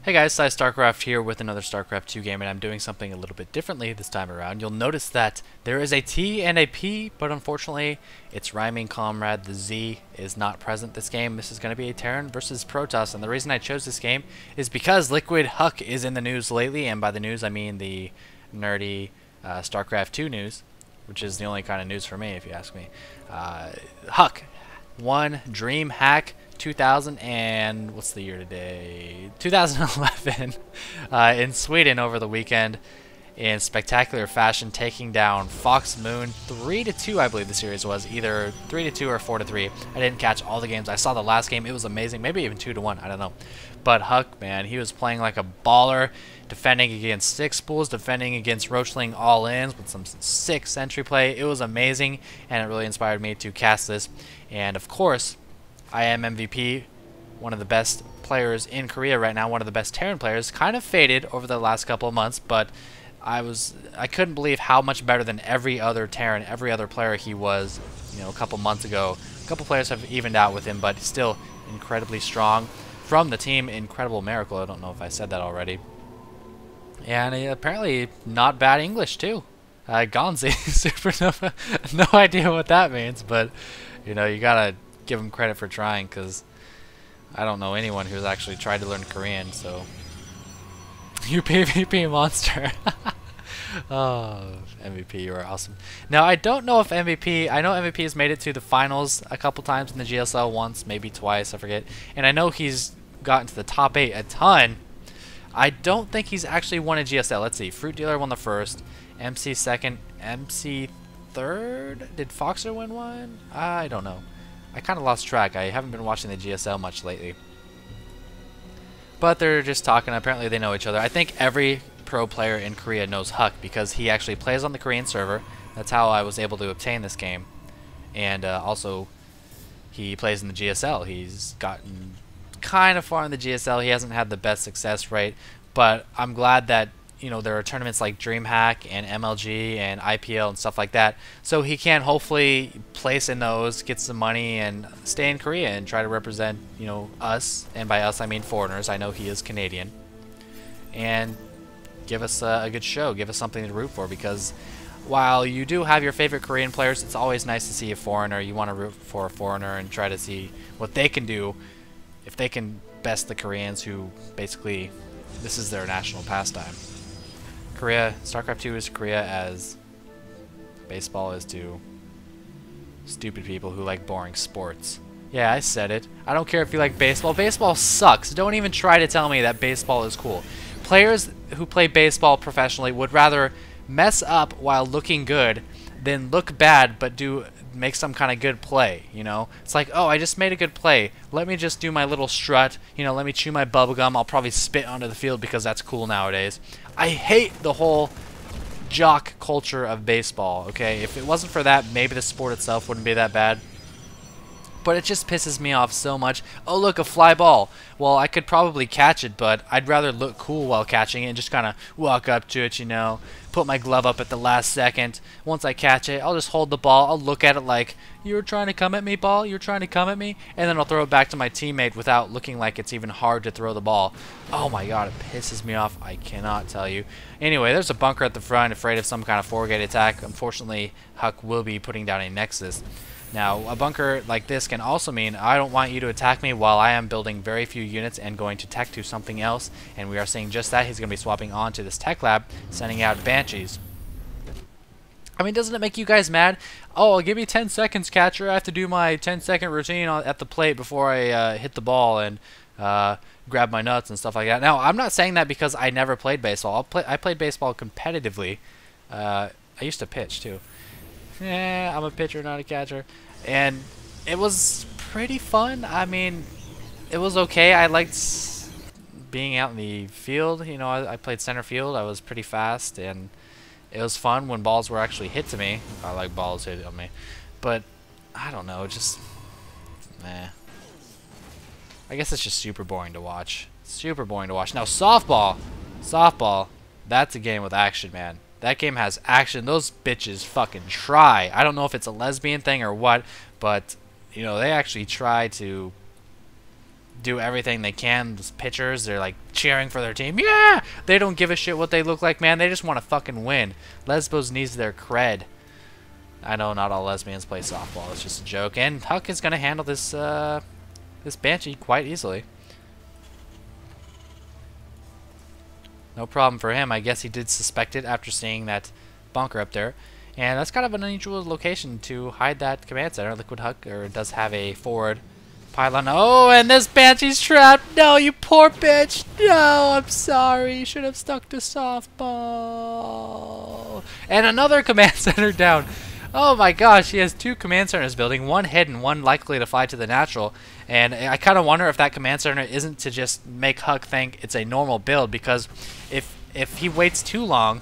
Hey guys, Starcraft here with another Starcraft 2 game, and I'm doing something a little bit differently this time around. You'll notice that there is a T and a P, but unfortunately, its rhyming comrade, the Z, is not present this game. This is going to be a Terran versus Protoss, and the reason I chose this game is because LiquidHuk is in the news lately, and by the news I mean the nerdy Starcraft 2 news, which is the only kind of news for me, if you ask me. Huck won Dream Hack 2000 and what's the year today? 2011 in Sweden over the weekend in spectacular fashion, taking down Fox Moon 3-2. I believe the series was either 3-2 or 4-3. I didn't catch all the games. I saw the last game. It was amazing. Maybe even 2-1. I don't know. But Huck, man, he was playing like a baller, defending against six spools, defending against Roachling all-ins with some sick sentry play. It was amazing, and it really inspired me to cast this. And of course, IMmvp, one of the best players in Korea right now, one of the best Terran players, kind of faded over the last couple of months, but I couldn't believe how much better than every other Terran, every other player he was, a couple months ago. A couple players have evened out with him, but still incredibly strong. From the team, incredible miracle. I don't know if I said that already. And apparently not bad English too. Gonzi, supernova. No idea what that means, but you gotta give him credit for trying, because I don't know anyone who's actually tried to learn Korean. So you PvP monster. Oh, MVP, you are awesome. Now I don't know if I know MVP has made it to the finals a couple times in the GSL, once, maybe twice, I forget. And I know he's gotten to the top 8 a ton. I don't think he's actually won a GSL. Let's see. Fruit Dealer won the first, MC second, MC third. Did Foxer win one? I don't know. I kind of lost track. I haven't been watching the GSL much lately. But they're just talking. Apparently they know each other. I think every pro player in Korea knows Huck because he actually plays on the Korean server. That's how I was able to obtain this game. And also, he plays in the GSL. He's gotten kind of far in the GSL. He hasn't had the best success rate, but I'm glad that there are tournaments like DreamHack and MLG and IPL and stuff like that, so he can hopefully place in those, get some money, and stay in Korea and try to represent us, and by us I mean foreigners. I know he is Canadian, and give us a good show, give us something to root for, because while you do have your favorite Korean players, it's always nice to see a foreigner. You want to root for a foreigner and try to see what they can do, if they can best the Koreans, who basically this is their national pastime. Korea, StarCraft 2 is Korea as baseball is to stupid people who like boring sports. Yeah, I said it. I don't care if you like baseball. Baseball sucks. Don't even try to tell me that baseball is cool. Players who play baseball professionally would rather mess up while looking good than look bad but make some kind of good play. It's like, oh, I just made a good play, let me just do my little strut, let me chew my bubblegum. I'll probably spit onto the field because that's cool nowadays. I hate the whole jock culture of baseball. Okay, if it wasn't for that, maybe the sport itself wouldn't be that bad. But it just pisses me off so much. Oh, look, a fly ball. Well, I could probably catch it, but I'd rather look cool while catching it and just kind of walk up to it, put my glove up at the last second. Once I catch it, I'll just hold the ball. I'll look at it like, you were trying to come at me, ball? You were trying to come at me? And then I'll throw it back to my teammate without looking like it's even hard to throw the ball. Oh my god, it pisses me off. I cannot tell you. Anyway, there's a bunker at the front, afraid of some kind of four-gate attack. Unfortunately, Huck will be putting down a Nexus. Now, a bunker like this can also mean I don't want you to attack me while I am building very few units and going to tech to something else, and we are seeing just that. He's going to be swapping on to this tech lab, sending out Banshees. I mean, doesn't it make you guys mad? Oh, give me 10 seconds, catcher. I have to do my 10-second routine at the plate before I hit the ball and grab my nuts and stuff like that. Now, I'm not saying that because I never played baseball. I played baseball competitively. I used to pitch, too. Yeah, I'm a pitcher, not a catcher. And it was pretty fun. I mean, it was okay. I liked being out in the field. I played center field. I was pretty fast, and it was fun when balls were actually hit to me. I like balls hit on me. But, I don't know, just, meh. I guess it's just super boring to watch. Super boring to watch. Now, softball. Softball, that's a game with action, man. That game has action. Those bitches fucking try. I don't know if it's a lesbian thing or what, but, they actually try to do everything they can. Those pitchers, they're like cheering for their team. Yeah! They don't give a shit what they look like, man. They just want to fucking win. Lesbos needs their cred. I know not all lesbians play softball. It's just a joke. And Huck is going to handle this this Banshee quite easily. No problem for him. I guess he did suspect it after seeing that bunker up there. And that's kind of an unusual location to hide that command center. LiquidHuk does have a forward pylon. Oh, and this Banshee's trapped. No, you poor bitch. No, I'm sorry. You should have stuck to softball. And another command center down. Oh my gosh, he has 2 command centers building, one hidden, one likely to fly to the natural. And I kind of wonder if that command center isn't to just make Huck think it's a normal build, because if he waits too long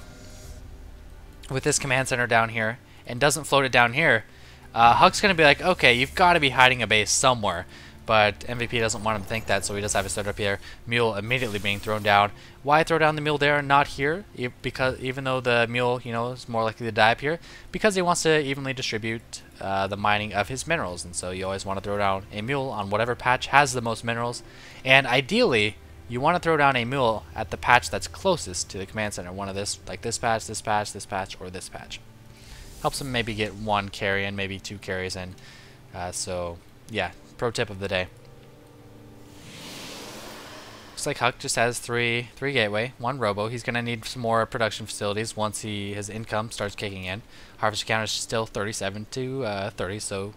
with this command center down here and doesn't float it down here, Huck's going to be like, okay, you've got to be hiding a base somewhere. But MVP doesn't want him to think that, so he does have it set up here. Mule immediately being thrown down. Why throw down the mule there and not here? Because even though the mule, you know, is more likely to die up here, because he wants to evenly distribute the mining of his minerals, and so you always want to throw down a mule on whatever patch has the most minerals. And ideally, you want to throw down a mule at the patch that's closest to the command center. One of this, like this patch, this patch, this patch, or this patch. Helps him maybe get 1 carry in, maybe 2 carries in. So yeah. Pro tip of the day. Looks like Huck just has three gateway, 1 robo. He's gonna need some more production facilities once his income starts kicking in. Harvester count is still 37 to 30, so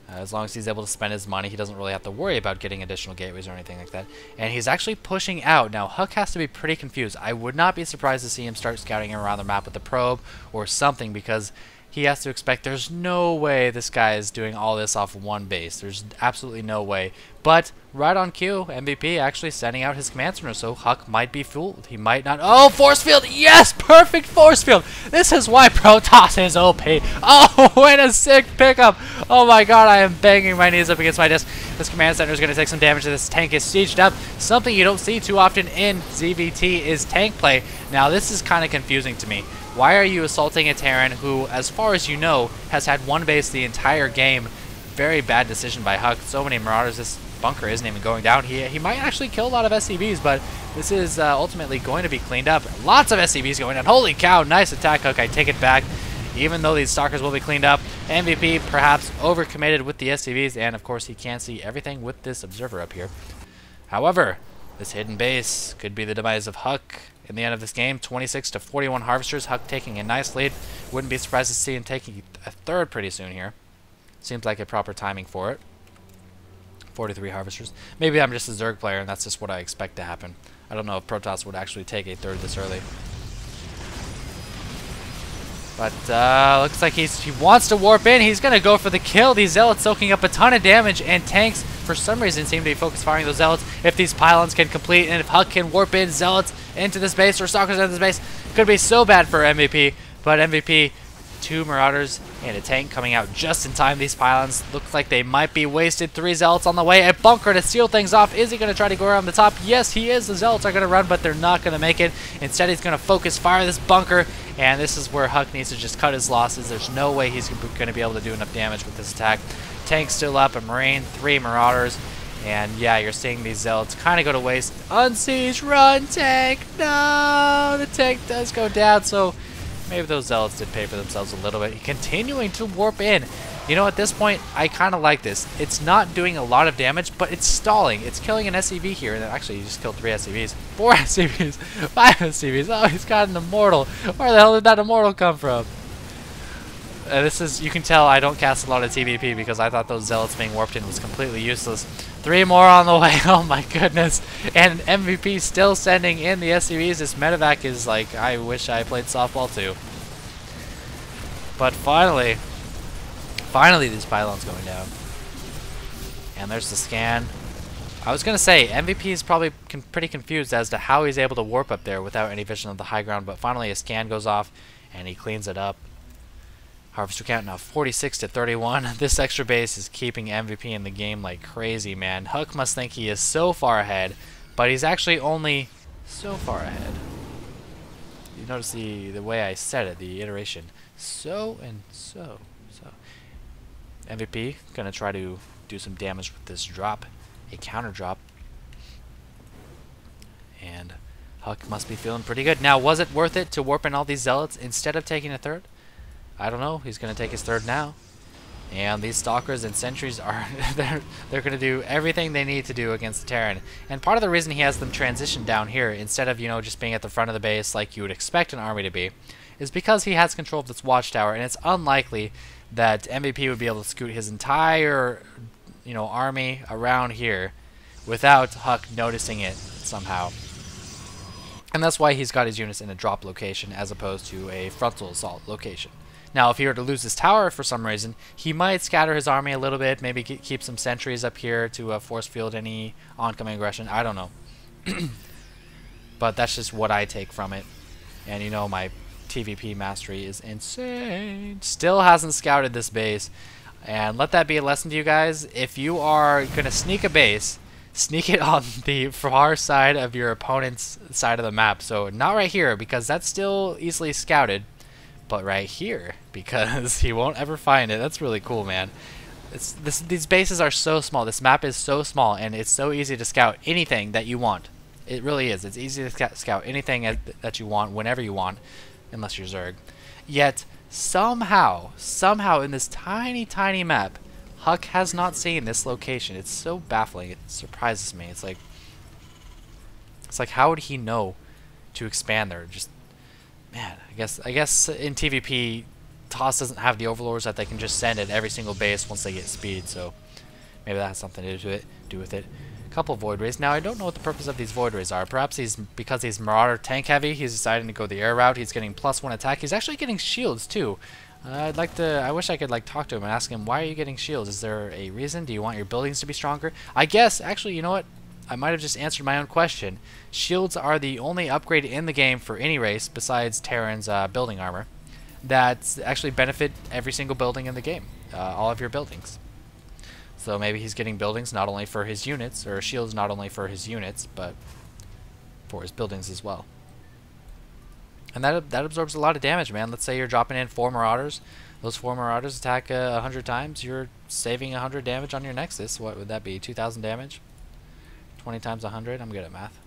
as long as he's able to spend his money, he doesn't really have to worry about getting additional gateways or anything like that. And he's actually pushing out. Now Huck has to be pretty confused. I would not be surprised to see him start scouting around the map with a probe or something, because he has to expect there's no way this guy is doing all this off of 1 base. There's absolutely no way. But right on cue, MVP actually sending out his command center, so Huck might be fooled. He might not. Oh, force field! Yes, perfect force field. This is why Protoss is OP. Oh, what a sick pickup! Oh my God, I am banging my knees up against my desk. This command center is going to take some damage. This tank is sieged up. Something you don't see too often in ZVT is tank play. Now this is kind of confusing to me. Why are you assaulting a Terran who, as far as you know, has had 1 base the entire game? Very bad decision by Huck. So many Marauders. This bunker isn't even going down. He might actually kill a lot of SCVs, but this is ultimately going to be cleaned up. Lots of SCVs going down. Holy cow, nice attack, Huck. I take it back. Even though these Stalkers will be cleaned up, MVP perhaps overcommitted with the SCVs, and of course he can't see everything with this observer up here. However, this hidden base could be the demise of Huck. In the end of this game, 26 to 41 harvesters. Huck taking a nice lead. Wouldn't be surprised to see him taking a 3rd pretty soon here. Seems like a proper timing for it. 43 harvesters. Maybe I'm just a Zerg player and that's just what I expect to happen. I don't know if Protoss would actually take a 3rd this early. But looks like he wants to warp in. He's going to go for the kill. These Zealots soaking up a ton of damage, and tanks for some reason seem to be focused firing those Zealots. If these pylons can complete, and if Huck can warp in Zealots into this base or Stalkers into this base, could be so bad for MVP. But MVP, 2 Marauders and a tank coming out just in time. These pylons look like they might be wasted. 3 Zealots on the way. A bunker to seal things off. Is he going to try to go around the top? Yes, he is. The Zealots are going to run, but they're not going to make it. Instead, he's going to focus fire this bunker. And this is where Huck needs to just cut his losses. There's no way he's going to be able to do enough damage with this attack. Tank still up, a Marine, 3 Marauders. And yeah, you're seeing these Zealots kind of go to waste. Unsiege, run, tank! No! The tank does go down, so maybe those Zealots did pay for themselves a little bit. Continuing to warp in. You know, at this point, I kind of like this. It's not doing a lot of damage, but it's stalling. It's killing an SCV here. And actually, he just killed 3 SCVs. 4 SCVs. 5 SCVs. Oh, he's got an Immortal. Where the hell did that Immortal come from? This is, you can tell I don't cast a lot of TVP because I thought those Zealots being warped in was completely useless. 3 more on the way. Oh my goodness. And MVP still sending in the SCVs. This medevac is like, I wish I played softball too. But finally these pylons going down. And there's the scan. I was going to say, MVP is probably pretty confused as to how he's able to warp up there without any vision of the high ground, but finally a scan goes off and he cleans it up. Harvester count now 46 to 31. This extra base is keeping MVP in the game like crazy, man. Huck must think he is so far ahead, but he's actually only so far ahead. You notice the way I said it, the iteration. So and so. MVP gonna try to do some damage with this drop. a counter drop. And Huk must be feeling pretty good. Now, was it worth it to warp in all these zealots instead of taking a third? I don't know. He's going to take his third now. And these stalkers and sentries are they're going to do everything they need to do against the Terran. And part of the reason he has them transition down here instead of, you know, just being at the front of the base like you would expect an army to be, is because he has control of this watchtower, and it's unlikely that MVP would be able to scoot his entire, you know, army around here without Huk noticing it somehow. And that's why he's got his units in a drop location as opposed to a frontal assault location. Now, if he were to lose his tower for some reason, he might scatter his army a little bit, maybe keep some sentries up here to force field any oncoming aggression. I don't know. But that's just what I take from it. And you know, my TVP mastery is insane. Still hasn't scouted this base. And let that be a lesson to you guys. If you are going to sneak a base, sneak it on the far side of your opponent's side of the map. So not right here, because that's still easily scouted, but right here, because he won't ever find it. That's really cool, man. These bases are so small. This map is so small, and it's so easy to scout anything that you want. It really is. It's easy to scout anything that you want, whenever you want, unless you're Zerg. Yet, somehow in this tiny, tiny map, Huk has not seen this location. It's so baffling. It surprises me. It's like how would he know to expand there? Just, man, I guess in TVP, TOS doesn't have the overlords that they can just send at every single base once they get speed. So maybe that has something to do with it. A couple Void Rays. Now I don't know what the purpose of these Void Rays are. Perhaps because he's Marauder tank heavy, he's deciding to go the air route. He's getting +1 attack. He's actually getting shields too. I wish I could like talk to him and ask him, why are you getting shields? Is there a reason? Do you want your buildings to be stronger? I guess, actually, you know what? I might have just answered my own question. Shields are the only upgrade in the game for any race, besides Terran's building armor, that actually benefit every single building in the game. All of your buildings. So maybe he's getting buildings not only for his units, or shields not only for his units, but for his buildings as well. And that absorbs a lot of damage, man. Let's say you're dropping in 4 Marauders. Those 4 Marauders attack 100 times. You're saving 100 damage on your Nexus. What would that be? 2,000 damage? 20 times 100? I'm good at math.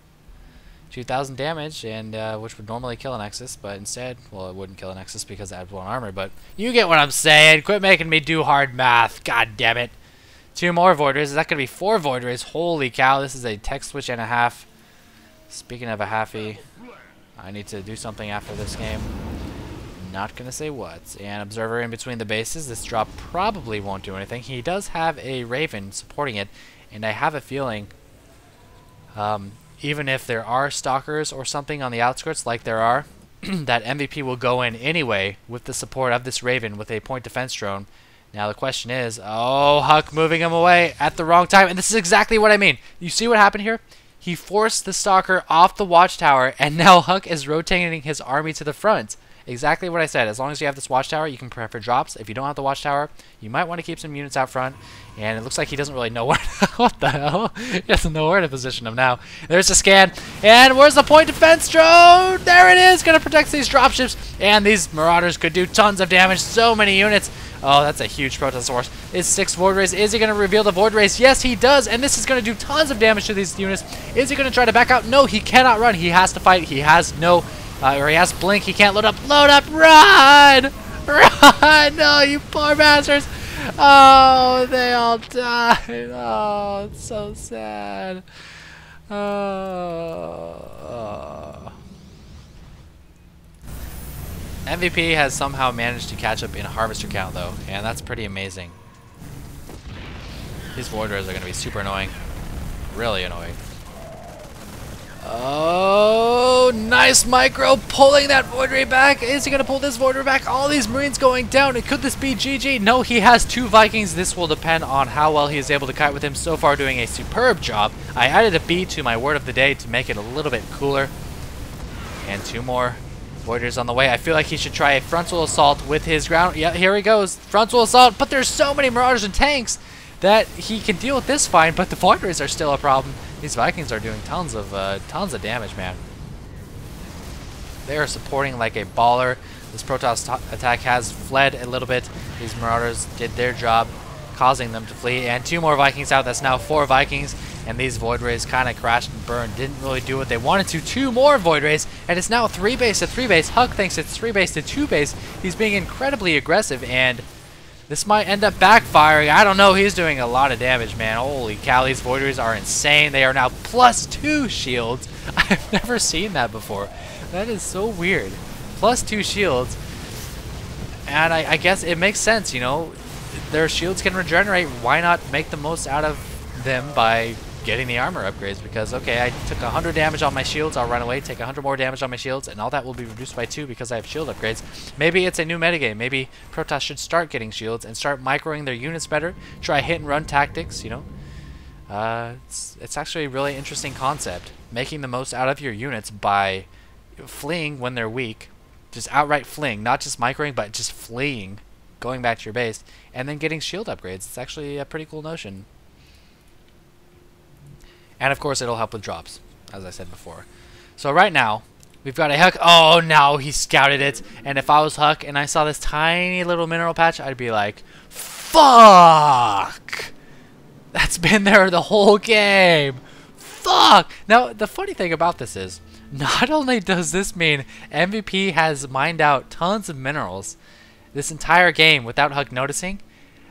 2,000 damage, and which would normally kill a Nexus, but instead, well, it wouldn't kill a Nexus because it adds 1 armor, but you get what I'm saying. Quit making me do hard math. God damn it. 2 more Void Rays. Is that going to be 4 Void Rays? Holy cow, this is a tech switch and a half. Speaking of a halfie, I need to do something after this game. Not gonna say what. And Observer in between the bases. This drop probably won't do anything. He does have a Raven supporting it, and I have a feeling, even if there are stalkers or something on the outskirts, like there are, that MVP will go in anyway with the support of this Raven with a point defense drone. Now the question is, oh, Huk moving him away at the wrong time, and this is exactly what I mean. You see what happened here? He forced the Stalker off the watchtower, and now Huk is rotating his army to the front. Exactly what I said. As long as you have this watchtower, you can prep for drops. If you don't have the watchtower, you might want to keep some units out front. And it looks like he doesn't really know where what the hell? He doesn't know where to position them now. There's a scan. And where's the point defense drone? There it is. Going to protect these dropships. And these Marauders could do tons of damage. So many units. Oh, that's a huge Protosaurus. Is 6 Void Rays. Is he going to reveal the Void Rays? Yes, he does. And this is going to do tons of damage to these units. Is he going to try to back out? No, he cannot run. He has to fight. He has no... or he has Blink. He can't load up. Load up! Run! Run! No, you poor bastards! Oh, they all died. Oh, it's so sad. Oh. MVP has somehow managed to catch up in harvester count, though, and that's pretty amazing. These Void Rays are going to be super annoying. Really annoying. Oh, nice micro pulling that Void Ray back. Is he going to pull this Void Ray back? All these Marines going down. And could this be GG? No, he has 2 Vikings. This will depend on how well he is able to kite with him. So far doing a superb job. I added a B to my word of the day to make it a little bit cooler. And 2 more Void Rays on the way. I feel like he should try a frontal assault with his ground. Yeah, here he goes. Frontal assault. But there's so many Marauders and tanks that he can deal with this fine. But the Void Rays are still a problem. These Vikings are doing tons of damage, man. They are supporting like a baller. This Protoss attack has fled a little bit. These Marauders did their job, causing them to flee. And 2 more Vikings out. That's now 4 Vikings. and these Void Rays kind of crashed and burned. Didn't really do what they wanted to. 2 more Void Rays, and it's now 3 base to 3 base. Huk thinks it's 3 base to 2 base. He's being incredibly aggressive, and this might end up backfiring. I don't know. He's doing a lot of damage, man. Holy cow, these Void Rays are insane. They are now +2 shields. I've never seen that before. That is so weird. +2 shields. And I guess it makes sense, you know. Their shields can regenerate. Why not make the most out of them by getting the armor upgrades? Because, okay, I took 100 damage on my shields. I'll run away, take 100 more damage on my shields, and all that will be reduced by 2 because I have shield upgrades. Maybe it's a new metagame. Maybe Protoss should start getting shields and start microing their units better. Try hit and run tactics, you know. It's actually a really interesting concept. Making the most out of your units by fleeing when they're weak. Just outright fleeing, not just microing, but just fleeing, going back to your base, and then getting shield upgrades. It's actually a pretty cool notion. And of course, it'll help with drops, as I said before. So right now, we've got a Huk. Oh, no, he scouted it. And if I was Huk and I saw this tiny little mineral patch, I'd be like, fuck! That's been there the whole game. Fuck! Now, the funny thing about this is, not only does this mean MVP has mined out tons of minerals this entire game without Huk noticing,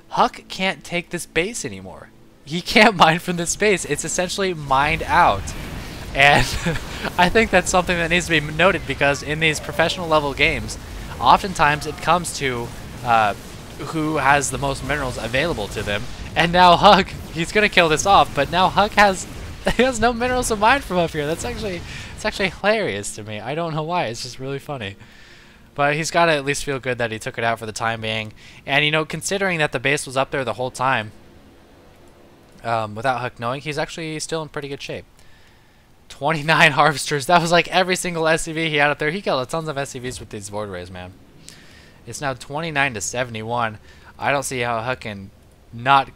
Huk can't take this base anymore. He can't mine from this base. It's essentially mined out. And I think that's something that needs to be noted, because in these professional level games, oftentimes it comes to who has the most minerals available to them. And now Huk, he's going to kill this off, but now Huk has no minerals to mine from up here. It's actually hilarious to me. I don't know why. It's just really funny. But he's got to at least feel good that he took it out for the time being. And, you know, considering that the base was up there the whole time, without Huk knowing, he's actually still in pretty good shape. 29 harvesters. That was like every single SCV he had up there. He killed tons of SCVs with these Void Rays, man. It's now 29 to 71. I don't see how Huk can not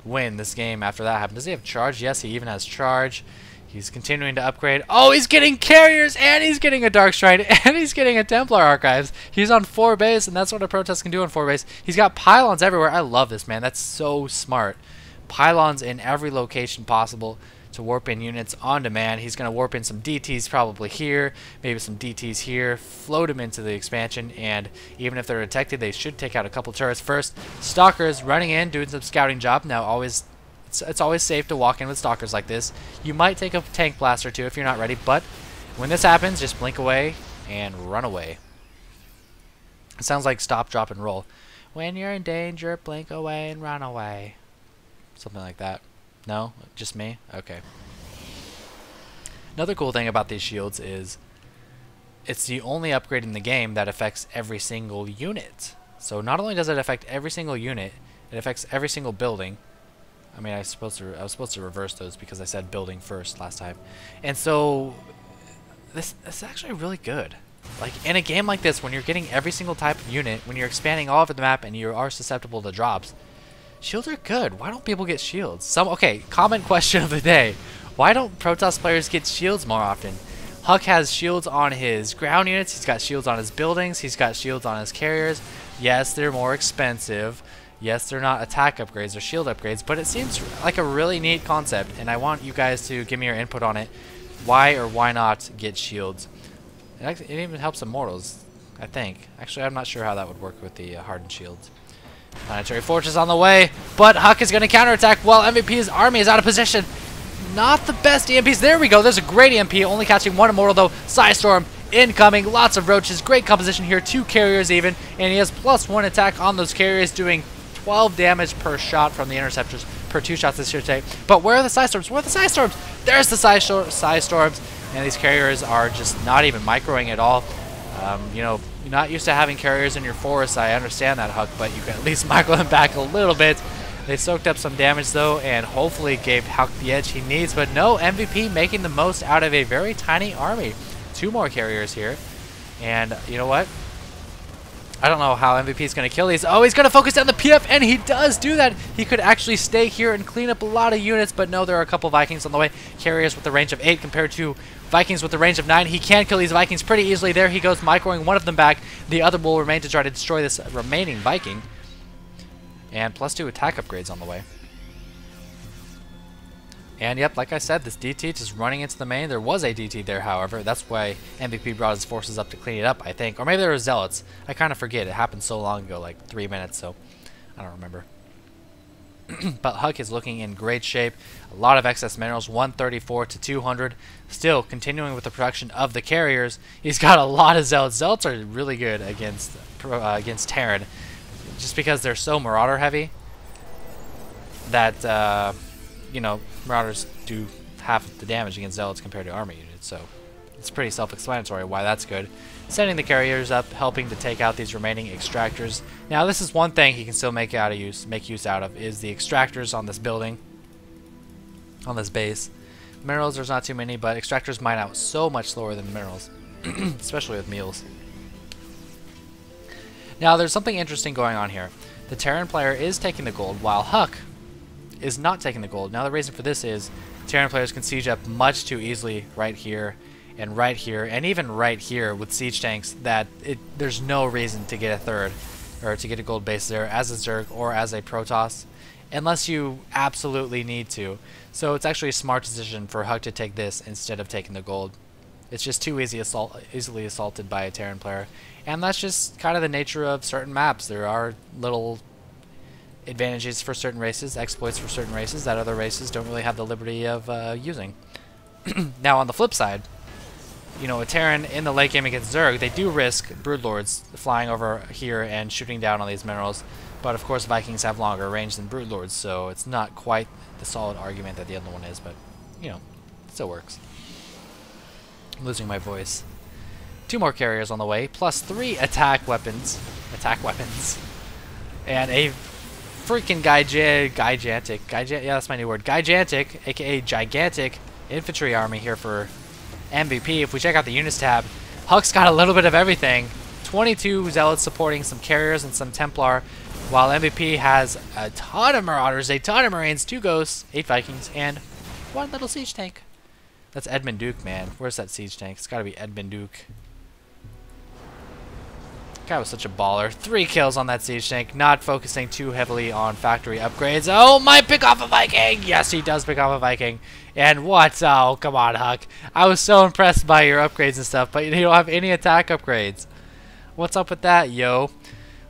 win this game after that happened. Does he have charge? Yes, he even has charge. He's continuing to upgrade. Oh, he's getting carriers, and he's getting a Dark Stride, and he's getting a Templar Archives. He's on 4 base, and that's what a Protoss can do on 4 base. He's got pylons everywhere. I love this, man. That's so smart. Pylons in every location possible to warp in units on demand. He's going to warp in some DTs probably here, maybe some DTs here, float them into the expansion, and even if they're detected, they should take out a couple turrets first. Stalkers running in, doing some scouting job. Now, it's always safe to walk in with Stalkers like this. You might take a tank blast or two if you're not ready, but when this happens, just blink away and run away. It sounds like stop, drop, and roll. When you're in danger, blink away and run away. Something like that. No? Just me? Okay. Another cool thing about these shields is it's the only upgrade in the game that affects every single unit. So not only does it affect every single unit, it affects every single building. I mean, I was supposed to reverse those because I said building first last time. And so this is actually really good. Like, in a game like this, when you're getting every single type of unit, when you're expanding all over the map and you are susceptible to drops, shields are good. Why don't people get shields? Okay, comment question of the day. Why don't Protoss players get shields more often? Huk has shields on his ground units. He's got shields on his buildings. He's got shields on his carriers. Yes, they're more expensive. Yes, they're not attack upgrades or shield upgrades, but it seems like a really neat concept, and I want you guys to give me your input on it. Why or why not get shields? It even helps Immortals, I think. Actually, I'm not sure how that would work with the hardened shields. Planetary Fortress on the way, but Huk is going to counterattack while MVP's army is out of position. Not the best EMPs. There we go. There's a great EMP, only catching 1 Immortal though. Psystorm incoming. Lots of roaches. Great composition here. 2 carriers even, and he has +1 attack on those carriers, doing 12 damage per shot from the interceptors per 2 shots this year today. But where are the Psystorms? Where are the Psystorms? There's the Psystorms, and these carriers are just not even microing at all. You know, you're not used to having carriers in your forests. I understand that, Huk, but you can at least micro them back a little bit. They soaked up some damage though, and hopefully gave Huk the edge he needs. But no, MVP making the most out of a very tiny army. 2 more carriers here, and you know what? I don't know how MVP is going to kill these. Oh, he's going to focus down the PF, and he does do that. He could actually stay here and clean up a lot of units, but no, there are a couple Vikings on the way. Carriers with the range of 8 compared to Vikings with the range of 9. He can kill these Vikings pretty easily. There he goes, microing one of them back. The other will remain to try to destroy this remaining Viking. And +2 attack upgrades on the way. And yep, like I said, this DT just running into the main. There was a DT there, however. That's why MVP brought his forces up to clean it up, I think. Or maybe there were Zealots. I kind of forget. It happened so long ago, like 3 minutes, so I don't remember. But Huk is looking in great shape. A lot of excess minerals, 134 to 200. Still continuing with the production of the carriers. He's got a lot of Zealots. Zealots are really good against Terran, just because they're so Marauder heavy that you know, Marauders do half the damage against Zealots compared to army units, so it's pretty self-explanatory why that's good. Sending the carriers up, helping to take out these remaining extractors. Now, this is one thing he can still make use out of, is the extractors on this building, on this base. Minerals, there's not too many, but extractors mine out so much slower than minerals, especially with meals. Now, there's something interesting going on here. The Terran player is taking the gold, while Huk is not taking the gold. Now, the reason for this is Terran players can siege up much too easily right here, and even right here with siege tanks that there's no reason to get a third, or to get a gold base there as a Zerg or as a Protoss, unless you absolutely need to. So it's actually a smart decision for Huk to take this instead of taking the gold. It's just too easily assaulted by a Terran player, and that's just kind of the nature of certain maps. There are little advantages for certain races, exploits for certain races that other races don't really have the liberty of using. Now, on the flip side, you know, a Terran in the late game against Zerg, they do risk Broodlords flying over here and shooting down on these minerals, but of course Vikings have longer range than Broodlords, so it's not quite the solid argument that the other one is, but, you know, it still works. I'm losing my voice. 2 more carriers on the way, plus 3 attack weapons, and a freaking gigantic, yeah, that's my new word, gigantic, aka gigantic infantry army here for MVP. If we check out the units tab, Huk's got a little bit of everything. 22 Zealots supporting some carriers and some Templar, while MVP has a ton of Marauders, a ton of Marines, 2 Ghosts, 8 Vikings, and 1 little siege tank. That's Edmund Duke, man. Where's that siege tank? It's gotta be Edmund Duke. Guy was such a baller. 3 kills on that siege tank, not focusing too heavily on factory upgrades. Oh, might pick off a Viking! Yes, he does pick off a Viking. And what? Oh, come on, Huk. I was so impressed by your upgrades and stuff, but you don't have any attack upgrades. What's up with that, yo?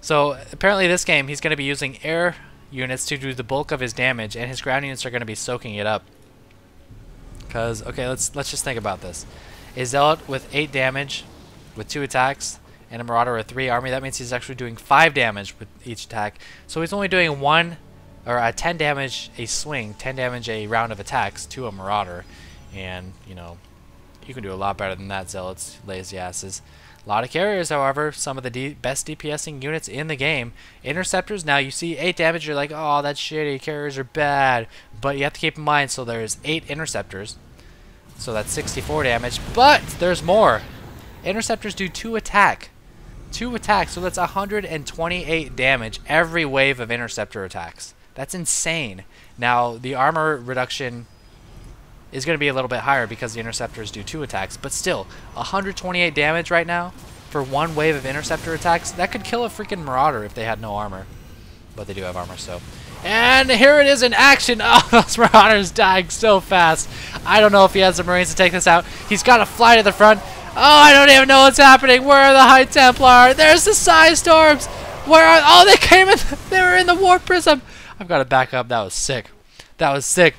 So, apparently this game, he's going to be using air units to do the bulk of his damage, and his ground units are going to be soaking it up. Because, okay, let's just think about this. A Zealot with 8 damage, with 2 attacks, and a Marauder with 3 army, that means he's actually doing 5 damage with each attack. So he's only doing 10 damage a swing, 10 damage a round of attacks to a Marauder. And, you know, you can do a lot better than that, Zealots, lazy asses. A lot of carriers, however, some of the best DPSing units in the game. Interceptors, now you see 8 damage, you're like, oh, that's shitty, carriers are bad. But you have to keep in mind, so there's 8 interceptors. So that's 64 damage, but there's more. Interceptors do 2 attack. 2 attacks, so that's 128 damage every wave of interceptor attacks. That's insane. Now, the armor reduction is going to be a little bit higher because the interceptors do 2 attacks, but still, 128 damage right now for 1 wave of interceptor attacks, that could kill a freaking Marauder if they had no armor. But they do have armor, so. And here it is in action. Oh, those Marauders dying so fast. I don't know if he has the Marines to take this out. He's got to fly to the front. Oh, I don't even know what's happening. Where are the High Templar? There's the Psi Storms. Where are... Oh, they came in... They were in the Warp Prism. I've got to back up. That was sick. That was sick.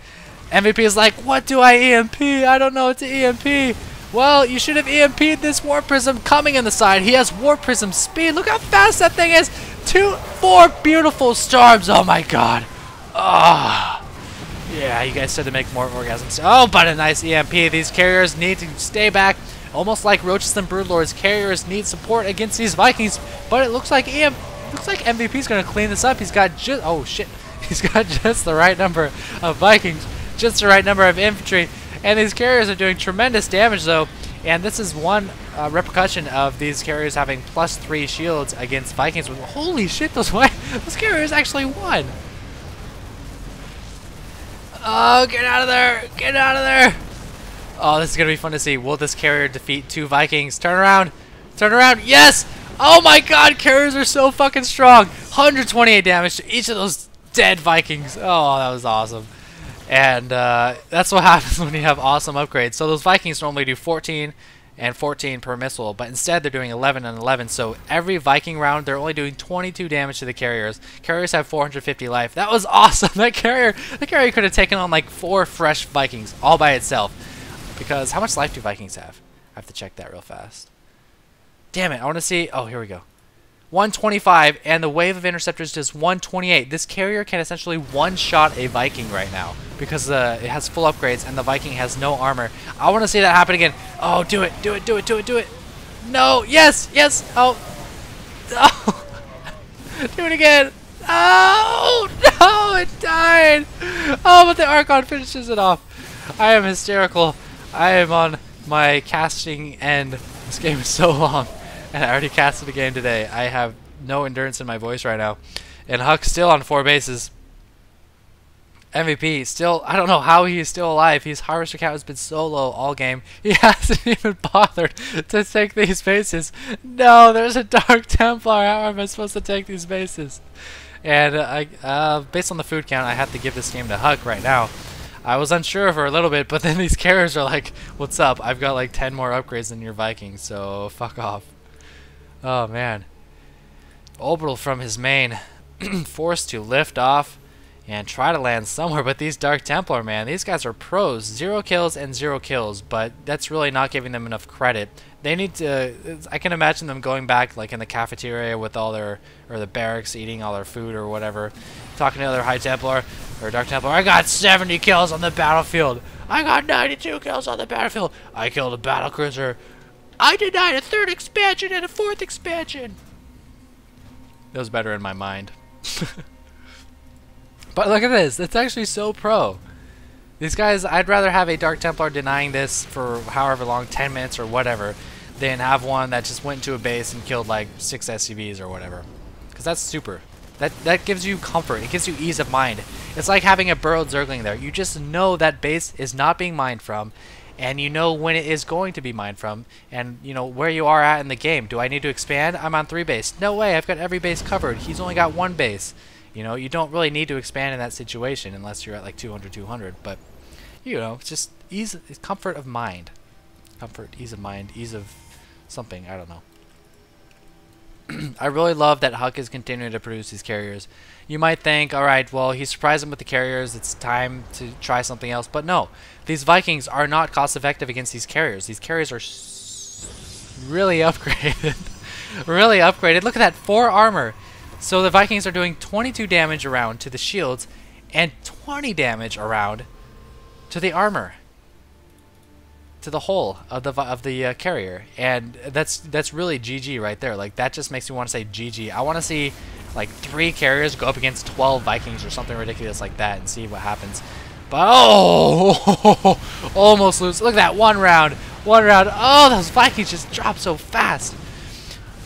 MVP is like, what do I EMP? I don't know what to EMP. Well, you should have EMP'd this Warp Prism coming in the side. He has Warp Prism speed. Look how fast that thing is. 4 beautiful storms. Oh, my God. Oh. Yeah, you guys said to make more orgasms. Oh, but a nice EMP. These carriers need to stay back. Almost like Roaches and Broodlords, carriers need support against these Vikings, but it looks like MVP's gonna clean this up. He's got just he's got just the right number of Vikings, just the right number of infantry, and these carriers are doing tremendous damage though. And this is one repercussion of these carriers having +3 shields against Vikings. Holy shit, those carriers actually won! Oh, get out of there! Get out of there! Oh, this is going to be fun to see. Will this carrier defeat 2 Vikings? Turn around. Turn around. Yes! Oh my God, carriers are so fucking strong. 128 damage to each of those dead Vikings. Oh, that was awesome. And that's what happens when you have awesome upgrades. So those Vikings normally do 14 and 14 per missile, but instead they're doing 11 and 11. So every Viking round, they're only doing 22 damage to the carriers. Carriers have 450 life. That was awesome. The carrier could have taken on like 4 fresh Vikings all by itself. Because how much life do Vikings have? I have to check that real fast. Damn it, I want to see. Oh, here we go. 125, and the wave of interceptors does 128. This carrier can essentially one-shot a Viking right now because it has full upgrades and the Viking has no armor. I want to see that happen again. Oh, do it, do it, do it, do it, do it. No, yes, yes. Oh, oh. Do it again. Oh, no, it died. Oh, but the Archon finishes it off. I am hysterical. I am on my casting end. This game is so long. And I already casted a game today. I have no endurance in my voice right now. And Huck's still on 4 bases. MVP still, I don't know how he is still alive. His harvester count has been so low all game. He hasn't even bothered to take these bases. No, there's a Dark Templar. How am I supposed to take these bases? And based on the food count, I have to give this game to Huck right now. I was unsure for a little bit, but then these carriers are like, what's up? I've got like 10 more upgrades than your Vikings, so fuck off. Oh man. Orbital from his main forced to lift off and try to land somewhere, but these Dark Templar, man, these guys are pros. 0 kills and 0 kills, but that's really not giving them enough credit. They need to, I can imagine them going back like in the cafeteria with all their, or the barracks eating all their food or whatever, talking to other High Templar or Dark Templar. I got 70 kills on the battlefield. I got 92 kills on the battlefield. I killed a battlecruiser. I denied a 3rd expansion and a 4th expansion. That was better in my mind. But look at this. It's actually so pro. These guys, I'd rather have a Dark Templar denying this for however long, 10 minutes or whatever, than have one that just went into a base and killed like 6 SCVs or whatever. Because that's super. That gives you comfort. It gives you ease of mind. It's like having a burrowed Zergling there. You just know that base is not being mined from, and you know when it is going to be mined from, and you know where you are at in the game. Do I need to expand? I'm on 3 base. No way, I've got every base covered. He's only got 1 base. You know, you don't really need to expand in that situation unless you're at like 200, but you know, it's just ease, it's comfort of mind. Comfort, ease of mind, ease of something, I don't know. I really love that Huck is continuing to produce these carriers. You might think, alright, well, he surprised him with the carriers, it's time to try something else. But no, these Vikings are not cost effective against these carriers. These carriers are really upgraded. Really upgraded. Look at that, 4 armor. So the Vikings are doing 22 damage around to the shields and 20 damage around to the armor, to the hull of the carrier, and that's really GG right there. Like, that just makes me want to say GG. I want to see like 3 carriers go up against 12 Vikings or something ridiculous like that and see what happens. But oh, almost lose. Look at that, one round. Oh, those Vikings just dropped so fast.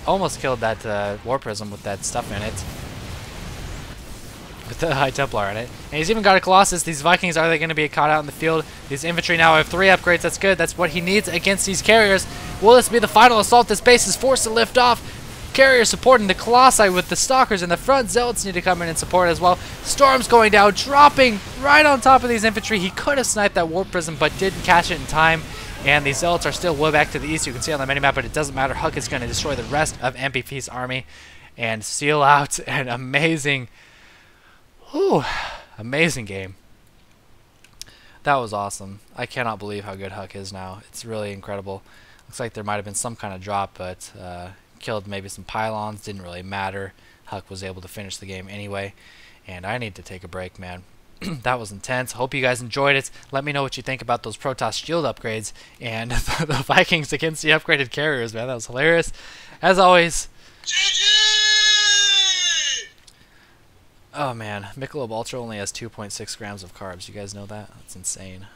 Almost killed that War Prism with that stuff in it. With the High Templar in it. And he's even got a Colossus. These Vikings, are they going to be caught out in the field? These infantry now have 3 upgrades. That's good. That's what he needs against these carriers. Will this be the final assault? This base is forced to lift off. Carriers supporting the Colossi with the Stalkers in the front. Zealots need to come in and support as well. Storm's going down, dropping right on top of these infantry. He could have sniped that War Prism, but didn't catch it in time. And these Zealots are still way back to the east. You can see on the minimap, but it doesn't matter. Huck is going to destroy the rest of MVP's army and seal out an amazing... Whew, amazing game. That was awesome. I cannot believe how good Huck is now. It's really incredible. Looks like there might have been some kind of drop, but killed maybe some pylons. Didn't really matter. Huck was able to finish the game anyway. And I need to take a break, man. That was intense. Hope you guys enjoyed it. Let me know what you think about those Protoss shield upgrades and the Vikings against the upgraded carriers, man. That was hilarious. As always... Oh man, Michelob Ultra only has 2.6 grams of carbs. You guys know that? That's insane.